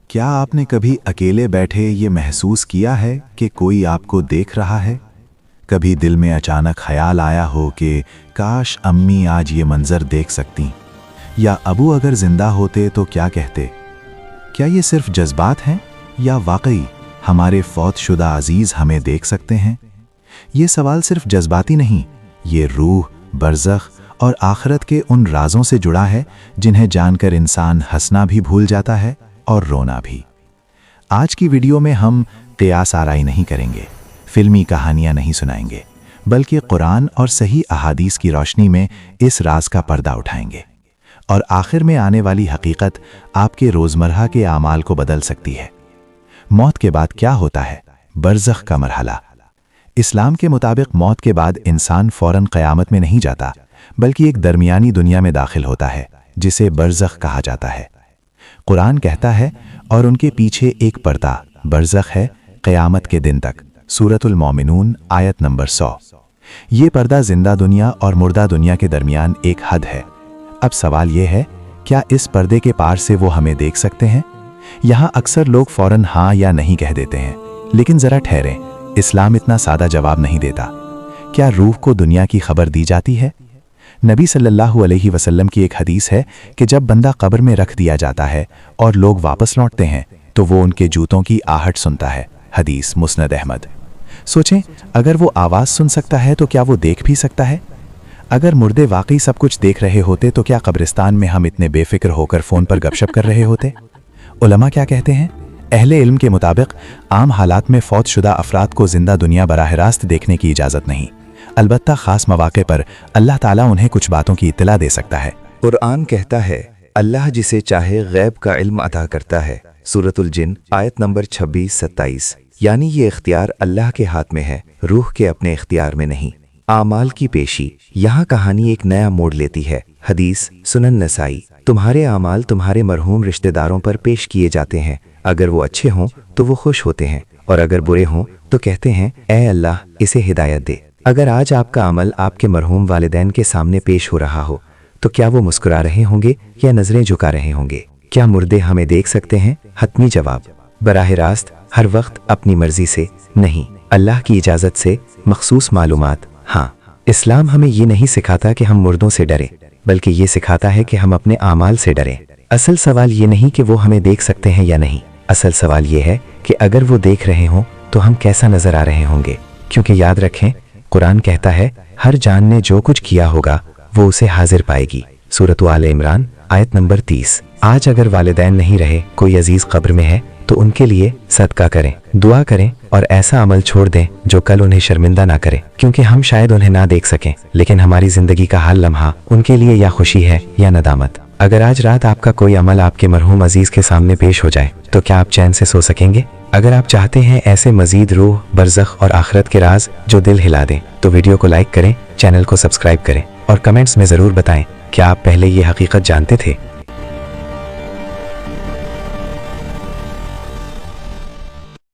क्या आपने कभी अकेले बैठे ये महसूस किया है कि कोई आपको देख रहा है? कभी दिल में अचानक ख्याल आया हो कि काश अम्मी आज ये मंज़र देख सकतीं, या अबू अगर ज़िंदा होते तो क्या कहते? क्या ये सिर्फ जज्बात हैं या वाकई हमारे फौतशुदा अजीज़ हमें देख सकते हैं? ये सवाल सिर्फ जज्बाती नहीं, ये रूह, बरज़ख और आखिरत के उन राज़ों से जुड़ा है जिन्हें जानकर इंसान हंसना भी भूल जाता है और रोना भी। आज की वीडियो में हम क़ियास आराई नहीं करेंगे, फिल्मी कहानियां नहीं सुनाएंगे, बल्कि कुरान और सही अहादीस की रोशनी में इस राज का पर्दा उठाएंगे। और आखिर में आने वाली हकीकत आपके रोज़मर्रा के आमाल को बदल सकती है। मौत के बाद क्या होता है? बरज़ख का मरहला। इस्लाम के मुताबिक मौत के बाद इंसान फ़ौरन क़यामत में नहीं जाता, बल्कि एक दरमियानी दुनिया में दाखिल होता है जिसे बरज़ख कहा जाता है। कुरान कहता है, और उनके पीछे एक पर्दा बरज़ख है क़यामत के दिन तक। सूरतुल मोमिनून आयत नंबर 100। ये पर्दा जिंदा दुनिया और मुर्दा दुनिया के दरमियान एक हद है। अब सवाल ये है, क्या इस पर्दे के पार से वो हमें देख सकते हैं? यहाँ अक्सर लोग फ़ौरन हाँ या नहीं कह देते हैं, लेकिन ज़रा ठहरें, इस्लाम इतना सादा जवाब नहीं देता। क्या रूह को दुनिया की खबर दी जाती है? नबी सल्लल्लाहु अलैहि वसल्लम की एक हदीस है कि जब बंदा कब्र में रख दिया जाता है और लोग वापस लौटते हैं तो वो उनके जूतों की आहट सुनता है। हदीस मुस्नद अहमद। सोचें, अगर वो आवाज़ सुन सकता है तो क्या वो देख भी सकता है? अगर मुर्दे वाकई सब कुछ देख रहे होते तो क्या कब्रिस्तान में हम इतने बेफिक्र होकर फ़ोन पर गपशप कर रहे होते? उलमा क्या कहते हैं? अहले इल्म के मुताबिक आम हालात में फौतशुदा अफराद को जिंदा दुनिया बराह रास्त देखने की इजाज़त नहीं, अलबत्ता ख़ास मौक़े पर अल्लाह ताला उन्हें कुछ बातों की इत्तला दे सकता है। कुरान कहता है, अल्लाह जिसे चाहे गैब का इल्म अता करता है। सूरतुल जिन आयत नंबर 26-27। यानी ये इख्तियार अल्लाह के हाथ में है, रूह के अपने इख्तियार में नहीं। आमाल की पेशी। यहाँ कहानी एक नया मोड़ लेती है। हदीस सुनन नसाई। तुम्हारे आमाल तुम्हारे मरहूम रिश्तेदारों पर पेश किए जाते हैं। अगर वो अच्छे हों तो वो खुश होते हैं, और अगर बुरे हों तो कहते हैं, ऐ अल्लाह इसे हिदायत दे। अगर आज आपका अमल आपके मरहूम वालिदैन के सामने पेश हो रहा हो तो क्या वो मुस्कुरा रहे होंगे या नज़रें झुका रहे होंगे? क्या मुर्दे हमें देख सकते हैं? हतमी जवाब, बराह रास्त, हर वक्त, अपनी मर्जी से नहीं, अल्लाह की इजाज़त से, मखसूस मालूमात। हाँ, इस्लाम हमें ये नहीं सिखाता कि हम मुर्दों से डरें, बल्कि ये सिखाता है कि हम अपने आमाल से डरें। असल सवाल ये नहीं कि वो हमें देख सकते हैं या नहीं, असल सवाल ये है कि अगर वो देख रहे हों तो हम कैसा नज़र आ रहे होंगे। क्योंकि याद रखें, कुरान कहता है, हर जान ने जो कुछ किया होगा वो उसे हाजिर पाएगी। सूरत आले इमरान आयत नंबर 30। आज अगर वालिदैन नहीं रहे, कोई अजीज कब्र में है, तो उनके लिए सदका करें, दुआ करें और ऐसा अमल छोड़ दें जो कल उन्हें शर्मिंदा ना करे। क्योंकि हम शायद उन्हें ना देख सकें, लेकिन हमारी जिंदगी का हर लम्हा उनके लिए या खुशी है या नदामत। अगर आज रात आपका कोई अमल आपके मरहूम अजीज के सामने पेश हो जाए तो क्या आप चैन से सो सकेंगे? अगर आप चाहते हैं ऐसे मजीद रूह, बरज़ख और आखिरत के राज जो दिल हिला दें, तो वीडियो को लाइक करें, चैनल को सब्सक्राइब करें और कमेंट्स में ज़रूर बताएं, क्या आप पहले ये हकीकत जानते थे?